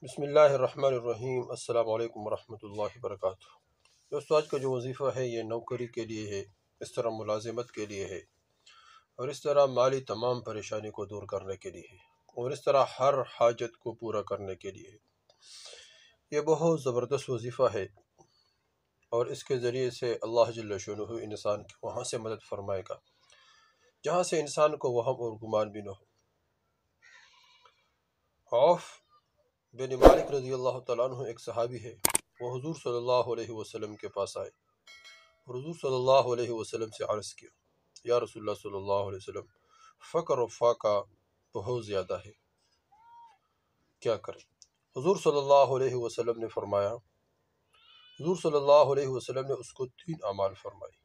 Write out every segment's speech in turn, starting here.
بسم اللہ الرحمن الرحیم۔ السلام علیکم ورحمۃ اللہ وبرکاتہ۔ دوستو، آج کا جو وظیفہ ہے یہ نوکری کے لیے ہے، اس طرح ملازمت کے لیے ہے، اور اس طرح مالی تمام پریشانی کو دور کرنے کے لیے ہے، اور اس طرح ہر حاجت کو پورا کرنے کے لیے ہے۔ یہ بہت زبردست وظیفہ ہے، اور اس کے ذریعے سے اللہ جل شانہ انسان کی وہاں سے مدد فرمائے گا جہاں سے انسان کو وہم اور گمان بھی نہ ہو۔ عوف بن مالک رضی اللہ تعالیٰ عنہ ایک صحابی ہے، وہ حضور صلی اللہ علیہ وسلم کے پاس آئے اور حضور صلی اللہ علیہ وسلم سے عرض کیا، یا رسول اللہ صلی اللہ علیہ وسلم، فقر و فاقہ بہت زیادہ ہے، کیا کریں؟ حضور صلی اللہ علیہ وسلم نے فرمایا، حضور صلی اللہ علیہ وسلم نے اس کو 3 اعمال فرمائے،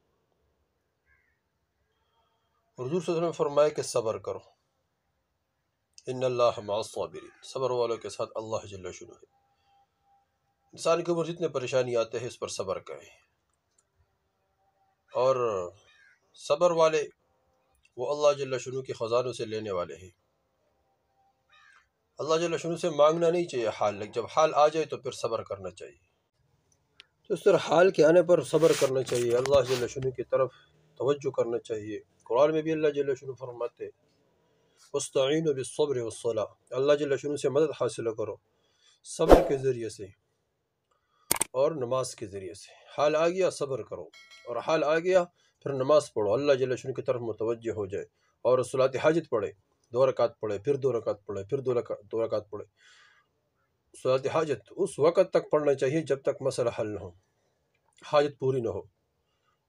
اور حضور صلی اللہ علیہ وسلم نے فرمایا کہ صبر کرو، ان اللہ مع الصابرین، صبر والوں کے ساتھ اللہ جل شانہ ہے۔ انسان کے اوپر جتنے پریشانی آتے ہیں اس پر صبر کریں، اور صبر والے وہ اللہ جل شانہ کے خزانوں سے لینے والے ہیں۔ اللہ جل شانہ سے مانگنا نہیں چاہیے حال، لیکن جب حال آ جائے تو پھر صبر کرنا چاہیے۔ تو اس طرح حال کے آنے پر صبر کرنا چاہیے، اللہ جل شانہ کی طرف توجہ کرنا چاہیے۔ قرآن میں بھی اللہ جل شانہ فرماتے ہیں، وَاسْتَعِينُوا بِالصَّبْرِ وَالصَّلَاةِ، اللہ جل شانہ سے مدد حاصل کرو صبر کے ذریعے سے اور نماز کے ذریعے سے۔ حال آ گیا صبر کرو، اور حال آ گیا پھر نماز پڑھو، اللہ جل شانہ کی طرف متوجہ ہو جائے، اور صلاۃ حاجت پڑھے، 2 رکعت پڑھے، پھر 2 رکعت پڑھے، پھر 2 رکعت پڑھے۔ صلاۃ حاجت اس وقت تک پڑھنا چاہیے جب تک مسئلہ حل نہ ہو، حاجت پوری نہ ہو۔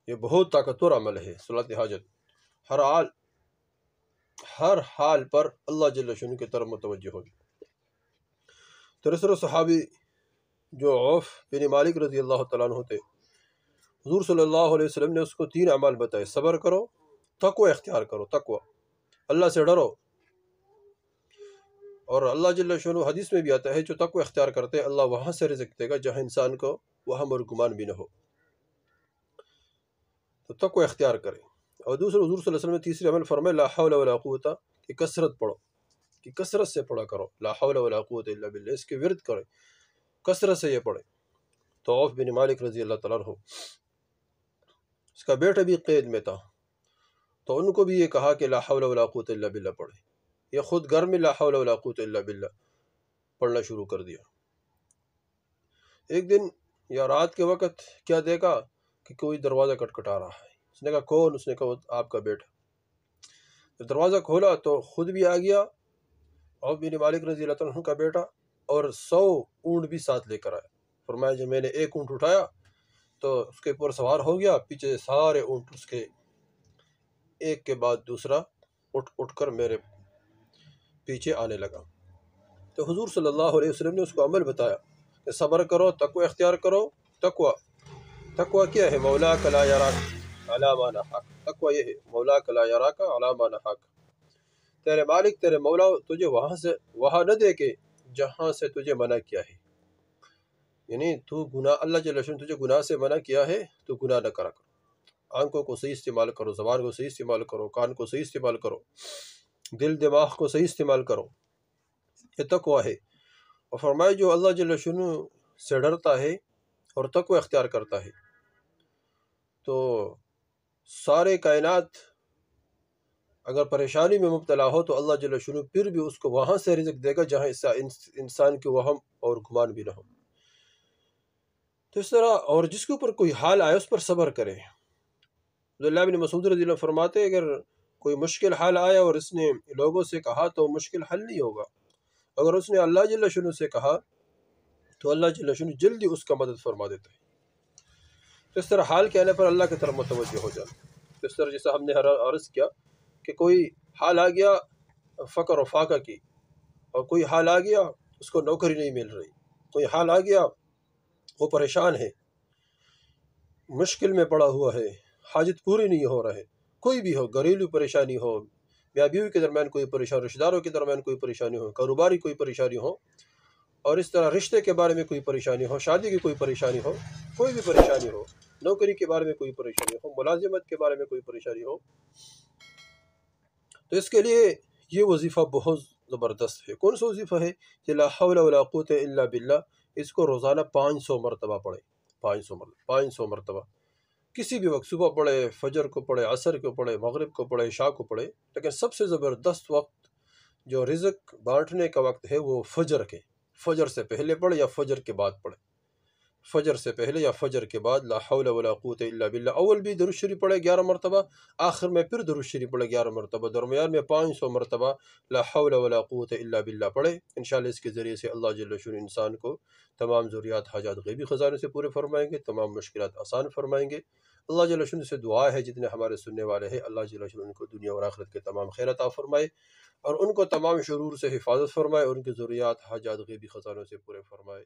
یہ بہت طاقتور عمل ہے صلاۃ حاجت، ہر حال پر اللہ جل شانہ کی طرف متوجہ ہو جائے۔ تیسرا صحابی جو عوف بن مالک رضی اللہ تعالیٰ عنہ تھے، حضور صلی اللہ علیہ وسلم نے اس کو 3 اعمال بتائے، صبر کرو، تقوی اختیار کرو، تقوی، اللہ سے ڈرو، اور اللہ جل شانہ حدیث میں بھی آتا ہے جو تقوی اختیار کرتے ہیں اللہ وہاں سے رزق دے گا جہاں انسان کو وہم اور گمان بھی نہ ہو، تو تقوی اختیار کریں۔ اور دوسرا حضور صلی اللہ علیہ وسلم نے تیسری عمل فرمائے، لا حول ولا قوت، کہ کثرت پڑھو، کہ کثرت سے پڑھا کرو، لا حول ولا قوت الا باللہ، اس کے ورد کریں، کثرت سے یہ پڑھیں۔ تو عوف بن مالک رضی اللہ تعالیٰ عنہ، اس کا بیٹا بھی قید میں تھا، تو ان کو بھی یہ کہا کہ لا حول ولا قوت الا باللہ پڑھیں، یہ خود گھر میں لا حول ولا قوت الا باللہ پڑھنا شروع کر دیا۔ ایک دن یا رات کے وقت کیا دیکھا کہ کوئی دروازہ کٹکھٹا رہا ہے، اس نے کہا کون؟ اس نے کہا آپ کا بیٹا۔ جب دروازہ کھولا تو خود بھی آ گیا عوف بن مالک رضی اللہ عنہ کا بیٹا، اور 100 اونٹ بھی ساتھ لے کر آیا۔ فرمایا جب میں نے ایک اونٹ اٹھایا تو اس کے اوپر سوار ہو گیا، پیچھے سارے اونٹ اس کے ایک کے بعد دوسرا اٹھ کر میرے پیچھے آنے لگا۔ تو حضور صلی اللہ علیہ وسلم نے اس کو عمل بتایا کہ صبر کرو، تقوی اختیار کرو۔ تقوی کیا ہے؟ مولاک لا یراک علی ما نہاک، تقوی یہ ہے، مولاک لا یراک علی ما نہاک، تیرے مالک تیرے مولا تجھے وہاں نہ دیکھے جہاں سے تجھے منع کیا ہے، یعنی تو گناہ، اللہ جل شانہ تجھے گناہ سے منع کیا ہے تو گناہ نہ کرا کرو، آنکھوں کو صحیح استعمال کرو، زبان کو صحیح استعمال کرو، کان کو صحیح استعمال کرو، دل دماغ کو صحیح استعمال کرو، یہ تقوی ہے۔ اور فرمائے جو اللہ جل شانہ سے ڈرتا ہے اور تقوی اختیار کرتا ہے تو سارے کائنات اگر پریشانی میں مبتلا ہو تو اللہ جل شانہ پھر بھی اس کو وہاں سے رزق دے گا جہاں انسان کے وہم اور گمان بھی نہ ہو۔ تو اس طرح، اور جس کے اوپر کوئی حال آئے اس پر صبر کرے۔ عبداللہ بن مسعود رضی اللہ عنہ فرماتے اگر کوئی مشکل حال آیا اور اس نے لوگوں سے کہا تو مشکل حل نہیں ہوگا، اگر اس نے اللہ جل شانہ سے کہا تو اللہ جل شانہ جلدی اس کا مدد فرما دیتا ہے۔ تو اس طرح حال کے آنے پر اللہ کی طرف متوجہ ہو جانا۔ اس طرح جیسا ہم نے عرض کیا کہ کوئی حال آ گیا فقر و فاقہ کی، اور کوئی حال آ گیا اس کو نوکری نہیں مل رہی، کوئی حال آ گیا وہ پریشان ہے، مشکل میں پڑا ہوا ہے، حاجت پوری نہیں ہو رہا ہے، کوئی بھی ہو، گھریلو پریشانی ہو، میاں بیوی کے درمیان کوئی پریشانی، رشتہ داروں کے درمیان کوئی پریشانی ہو، کاروباری کوئی پریشانی ہو، اور اس طرح رشتے کے بارے میں کوئی پریشانی ہو، شادی کی کوئی پریشانی ہو، کوئی بھی پریشانی ہو، نوکری کے بارے میں کوئی پریشانی ہو، ملازمت کے بارے میں کوئی پریشانی ہو، تو اس کے لیے یہ وظیفہ بہت زبردست ہے۔ کون سا وظیفہ ہے؟ کہ لا حول ولا قوت الا باللہ، اس کو روزانہ 500 مرتبہ پڑھیں، 500 مرتبہ، کسی بھی وقت، صبح پڑھے، فجر کو پڑھے، عصر کو پڑھے، مغرب کو پڑھے، عشاء کو پڑھے، لیکن سب سے زبردست وقت جو رزق بانٹنے کا وقت ہے وہ فجر سے پہلے پڑھے یا فجر کے بعد پڑھے، فجر سے پہلے یا فجر کے بعد لا حول ولا قوت الا باللہ۔ اول بھی درود شریف پڑھے 11 مرتبہ، آخر میں پھر درود شریف پڑھے 11 مرتبہ، درمیان میں 500 مرتبہ لا حول ولا قوت الا باللہ پڑھے۔ انشاءاللہ اس کے ذریعے سے اللہ جل شانہ انسان کو تمام ضروریات حاجات غیبی خزانے سے پورے فرمائیں گے، تمام مشکلات آسان فرمائیں گے۔ اللہ جل شانہ سے دعا ہے جتنے ہمارے سننے والے ہیں، اللہ جل شانہ ان کو دنیا اور آخرت کے تمام خیر عطا فرمائے، اور ان کو تمام شرور سے حفاظت فرمائے، اور ان کی ضروریات حاجات غیبی خزانوں سے پورے فرمائے۔